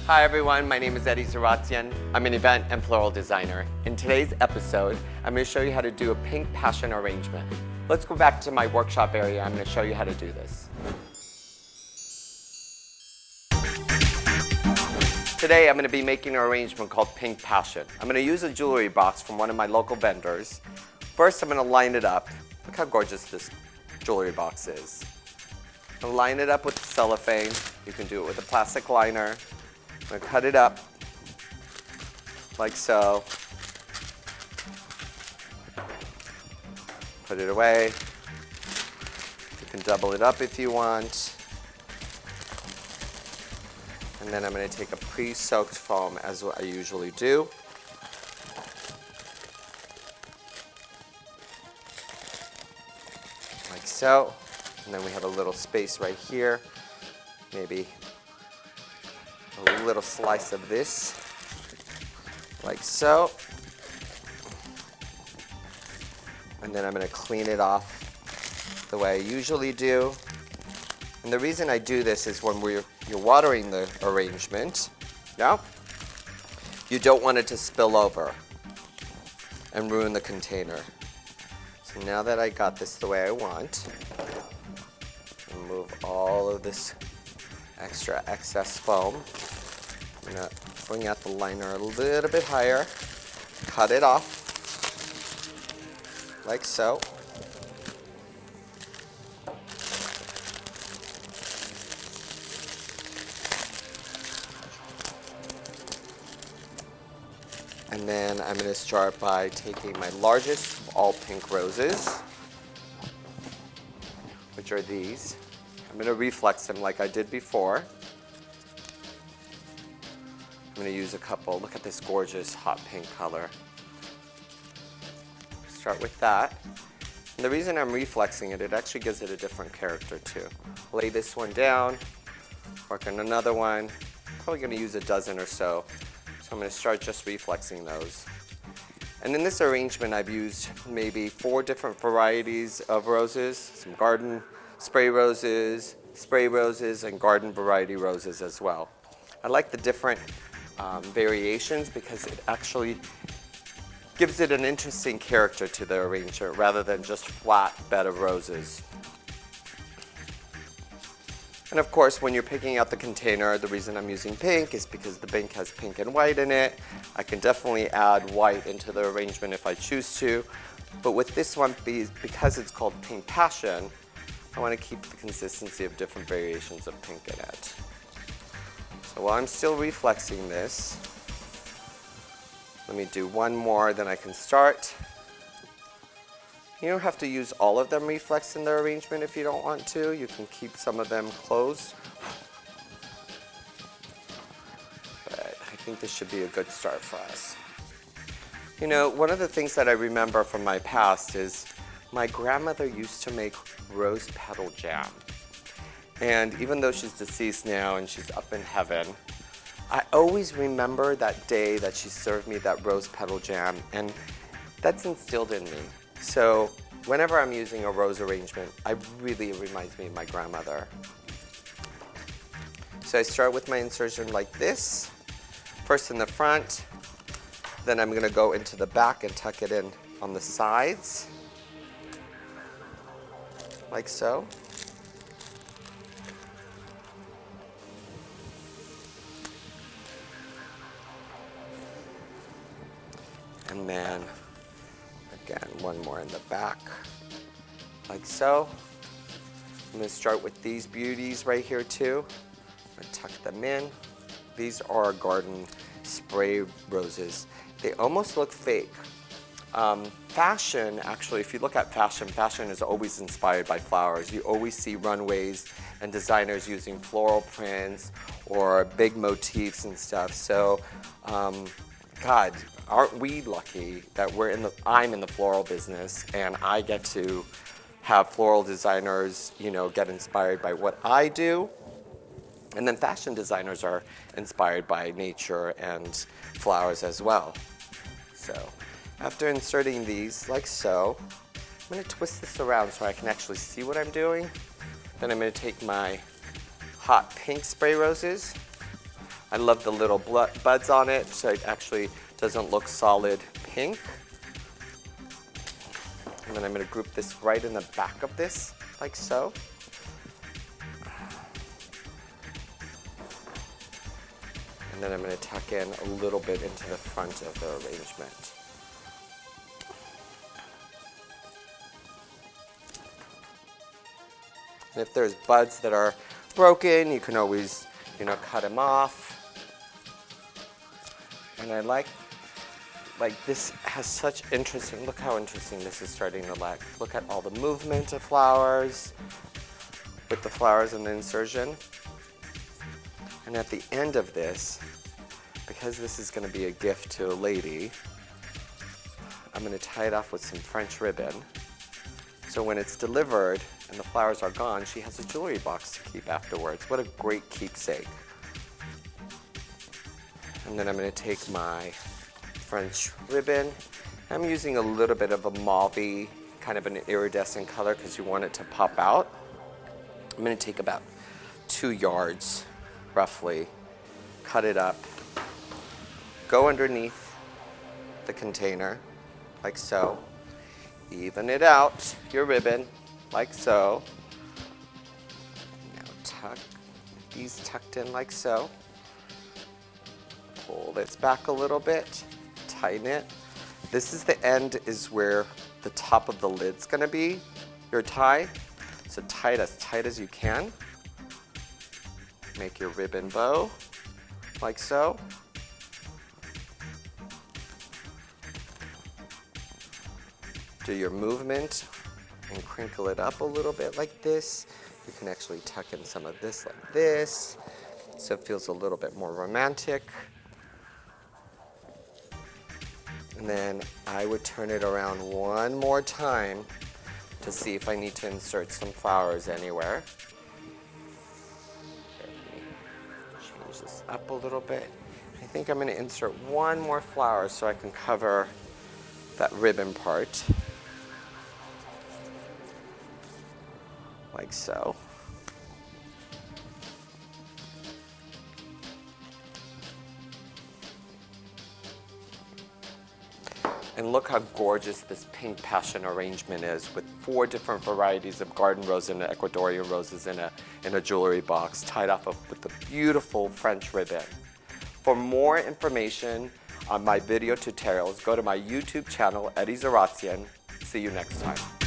Hi everyone, my name is Zaratsian. I'm an event and floral designer. In today's episode, I'm going to show you how to do a pink passion arrangement. Let's go back to my workshop area. I'm going to show you how to do this. Today I'm going to be making an arrangement called Pink Passion. I'm going to use a jewelry box from one of my local vendors. First I'm going to line it up. Look how gorgeous this jewelry box is. I'm going to line it up with cellophane. You can do it with a plastic liner. I'm going to cut it up like so. Put it away. You can double it up if you want. And then I'm going to take a pre-soaked foam as what I usually do. Like so. And then we have a little space right here. Maybe a little slice of this, like so. And then I'm going to clean it off the way I usually do. And the reason I do this is when you're watering the arrangement, yeah, you don't want it to spill over and ruin the container. So now that I got this the way I want, remove all of this extra excess foam. I'm going to bring out the liner a little bit higher, cut it off, like so. And then I'm going to start by taking my largest of all pink roses, which are these. I'm going to reflex them like I did before. I'm going to use a couple. Look at this gorgeous hot pink color. Start with that. And the reason I'm reflexing it, it actually gives it a different character too. Lay this one down, work on another one. Probably going to use a dozen or so. So I'm going to start just reflexing those. And in this arrangement, I've used maybe 4 different varieties of roses, some garden spray roses, and garden variety roses as well. I like the different variations because it actually gives it an interesting character to the arrangement rather than just flat bed of roses. And of course, when you're picking out the container, the reason I'm using pink is because the pink has pink and white in it. I can definitely add white into the arrangement if I choose to. But with this one, because it's called Pink Passion, I want to keep the consistency of different variations of pink in it. So while I'm still reflexing this, let me do one more, then I can start. You don't have to use all of them reflexed in the arrangement if you don't want to. You can keep some of them closed. But I think this should be a good start for us. You know, one of the things that I remember from my past is my grandmother used to make rose petal jam. And even though she's deceased now and she's up in heaven, I always remember that day that she served me that rose petal jam, and that's instilled in me. So whenever I'm using a rose arrangement, it reminds me of my grandmother. So I start with my insertion like this, first in the front, then I'm going to go into the back and tuck it in on the sides, like so. And then, again, one more in the back, like so. I'm going to start with these beauties right here too. I'm going to tuck them in. These are garden spray roses. They almost look fake. Fashion, actually, if you look at fashion, fashion is always inspired by flowers. You always see runways and designers using floral prints or big motifs and stuff. So, God, aren't we lucky that I'm in the floral business and I get to have floral designers, get inspired by what I do. And then fashion designers are inspired by nature and flowers as well. So after inserting these like so, I'm going to twist this around so I can actually see what I'm doing. Then I'm going to take my hot pink spray roses. I love the little buds on it, so it actually doesn't look solid pink. And then I'm going to group this right in the back of this, like so. And then I'm going to tuck in a little bit into the front of the arrangement. And if there's buds that are broken, you can always, cut them off. And I like this has such interesting, look how interesting this is starting to look. Look at all the movement of flowers with the flowers and the insertion. And at the end of this, because this is going to be a gift to a lady, I'm going to tie it off with some French ribbon. So when it's delivered and the flowers are gone, she has a jewelry box to keep afterwards. What a great keepsake. And then I'm going to take my French ribbon. I'm using a little bit of a mauve-y, kind of an iridescent color because you want it to pop out. I'm going to take about 2 yards, roughly, cut it up, go underneath the container, like so. Even it out, your ribbon, like so. Now tuck these tucked in like so. Pull this back a little bit, tighten it. This is the end is where the top of the lid's gonna be, your tie. So tie it as tight as you can. Make your ribbon bow, like so. Do your movement and crinkle it up a little bit like this. You can actually tuck in some of this like this, so it feels a little bit more romantic. And then I would turn it around one more time to see if I need to insert some flowers anywhere. Let me change this up a little bit. I think I'm going to insert one more flower so I can cover that ribbon part. Like so. And look how gorgeous this pink passion arrangement is with 4 different varieties of garden rose and Ecuadorian roses in a jewelry box tied off with a beautiful French ribbon. For more information on my video tutorials, go to my YouTube channel, Zaratsian. See you next time.